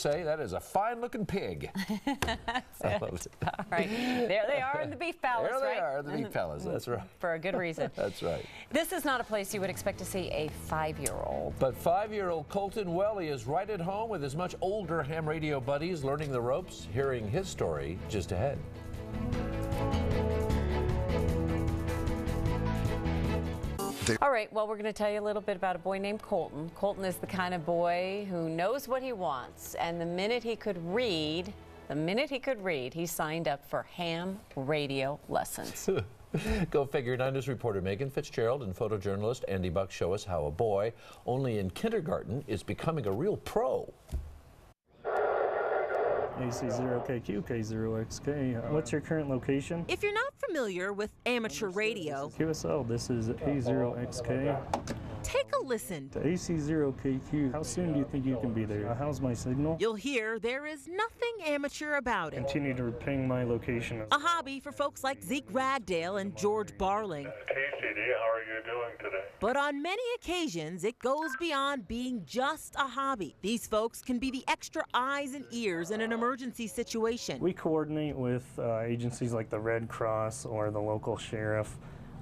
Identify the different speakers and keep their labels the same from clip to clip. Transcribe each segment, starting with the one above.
Speaker 1: say that is a fine-looking pig. I love it.
Speaker 2: All right, there they are in the Beef Palace,
Speaker 1: There they
Speaker 2: right?
Speaker 1: are, the Beef Palace, that's right.
Speaker 2: For a good reason.
Speaker 1: That's right.
Speaker 2: This is not a place you would expect to see a 5-year-old.
Speaker 1: But 5-year-old Colton, well, he is right at home with his much older ham radio buddies, learning the ropes, hearing his story just ahead.
Speaker 2: All right, well, we're going to tell you a little bit about a boy named Colton. Colton is the kind of boy who knows what he wants, and the minute he could read, he signed up for ham radio lessons.
Speaker 1: Go figure. 9 News reporter Megan Fitzgerald and photojournalist Andy Buck show us how a boy only in kindergarten is becoming a real pro.
Speaker 3: KE0CRD, KE0CRD. What's your current location?
Speaker 4: If you're not familiar with amateur radio,
Speaker 3: QSL, this is KE0CRD.
Speaker 4: take a listen.
Speaker 3: The KE0CRD. How soon do you think you can be there? How's my signal?
Speaker 4: You'll hear there is nothing amateur about it.
Speaker 3: Continue to ping my location.
Speaker 4: A hobby for folks like Zeke Ragdale and George Barling.
Speaker 5: KCD, how are you doing today?
Speaker 4: But on many occasions, it goes beyond being just a hobby. These folks can be the extra eyes and ears in an emergency situation.
Speaker 3: We coordinate with agencies like the Red Cross or the local sheriff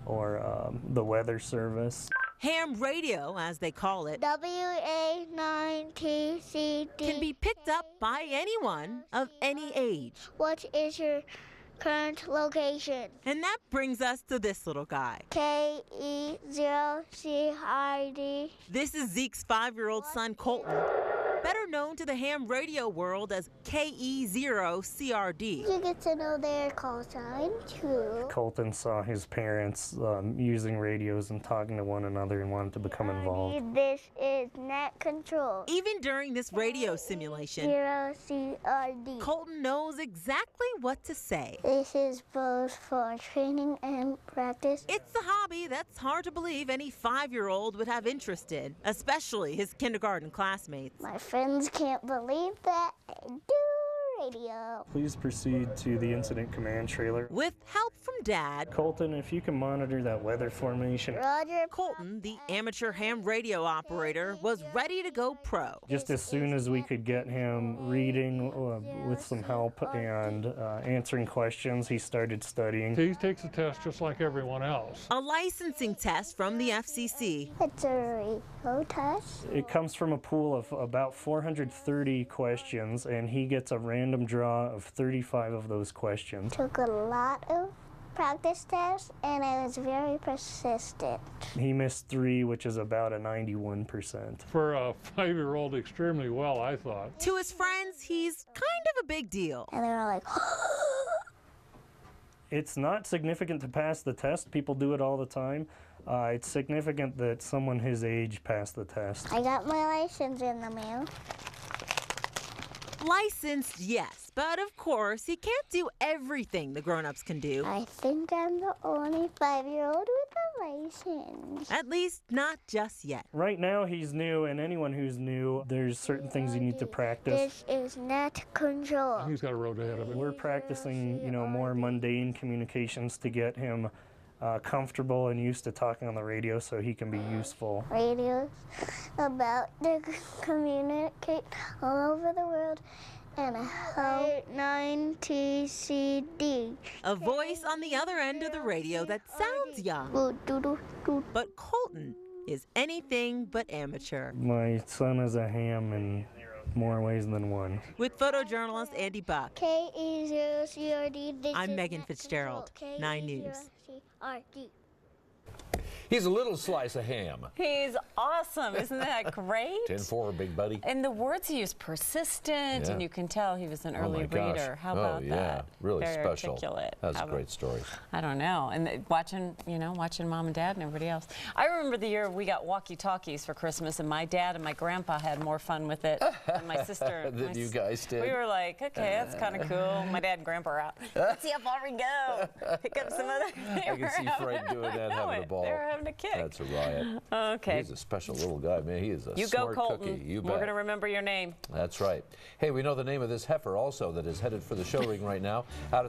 Speaker 3: or the weather service.
Speaker 4: Ham radio, as they call it,
Speaker 6: WA9TCD
Speaker 4: can be picked up by anyone of any age.
Speaker 6: What is your current location?
Speaker 4: And that brings us to this little guy.
Speaker 6: KE0CRD.
Speaker 4: This is Zeke's 5-year-old son, Colton, better known to the ham radio world as KE0CRD.
Speaker 6: You get to know their call sign too.
Speaker 3: Colton saw his parents using radios and talking to one another and wanted to become involved.
Speaker 6: This is net control.
Speaker 4: Even during this radio simulation,
Speaker 6: KE0CRD.
Speaker 4: Colton knows exactly what to say.
Speaker 6: This is both for training and practice.
Speaker 4: It's a hobby that's hard to believe any 5-year-old would have interest in, especially his kindergarten classmates.
Speaker 6: My friends can't believe that I do radio.
Speaker 3: Please proceed to the incident command trailer.
Speaker 4: With help from Dad,
Speaker 3: Colton, if you can monitor that weather formation.
Speaker 6: Roger.
Speaker 4: Colton, the amateur ham radio operator, was ready to go pro.
Speaker 3: Just as soon as we could get him reading with some help and answering questions, he started studying.
Speaker 5: He takes a test just like everyone else.
Speaker 4: A licensing test from the FCC.
Speaker 6: It's a radio test.
Speaker 3: It comes from a pool of about 430 questions, and he gets a random draw of 35 of those questions.
Speaker 6: Took a lot of practice tests, and I was very persistent.
Speaker 3: He missed 3, which is about a 91%.
Speaker 5: For a 5-year-old, extremely well, I thought.
Speaker 4: To his friends, he's kind of a big deal.
Speaker 6: And they were like,
Speaker 3: It's not significant to pass the test. People do it all the time. It's significant that someone his age passed the test.
Speaker 6: I got my license in the mail.
Speaker 4: Licensed, yes, but of course, he can't do everything the grown-ups can do.
Speaker 6: I think I'm the only 5-year-old with a license.
Speaker 4: At least not just yet.
Speaker 3: Right now, he's new, and anyone who's new, there's certain things you need to practice.
Speaker 6: This is net control.
Speaker 5: He's got a road ahead of him.
Speaker 3: We're practicing, more mundane communications to get him comfortable and used to talking on the radio so he can be useful.
Speaker 6: Radios about to communicate all over the world and help 9TCD.
Speaker 4: A voice on the other end of the radio that sounds young. But Colton is anything but amateur.
Speaker 3: My son is a ham in more ways than one.
Speaker 4: With photojournalist Andy Buck,
Speaker 6: KE0CRD.
Speaker 4: I'm Megan Fitzgerald, 9 News.
Speaker 6: KE0CRD.
Speaker 1: He's a little slice of ham.
Speaker 2: He's awesome. Isn't that great?
Speaker 1: 10-4, big buddy.
Speaker 2: And the words he used, persistent,
Speaker 1: Yeah.
Speaker 2: and you can tell he was an
Speaker 1: Oh
Speaker 2: early
Speaker 1: my gosh.
Speaker 2: reader. How
Speaker 1: oh,
Speaker 2: about
Speaker 1: yeah.
Speaker 2: that?
Speaker 1: Really
Speaker 2: Very
Speaker 1: special.
Speaker 2: articulate.
Speaker 1: That's
Speaker 2: How
Speaker 1: a great
Speaker 2: about-
Speaker 1: story.
Speaker 2: I don't know. And watching Mom and Dad and everybody else. I remember the year we got walkie-talkies for Christmas, and my dad and my grandpa had more fun with it than my sister.
Speaker 1: Than you guys did.
Speaker 2: We were like, okay, that's kind of cool. My dad and grandpa are out. Let's see how far we go. Pick up some other.
Speaker 1: I can see Fred doing that, having a ball.
Speaker 2: They were having a kick.
Speaker 1: That's a riot.
Speaker 2: Okay.
Speaker 1: He's a special little guy, man. He is a
Speaker 2: You
Speaker 1: smart
Speaker 2: go, Colton.
Speaker 1: cookie. You
Speaker 2: We're
Speaker 1: bet.
Speaker 2: going to remember your name.
Speaker 1: That's right. Hey, we know the name of this heifer also that is headed for the show ring right now. Out at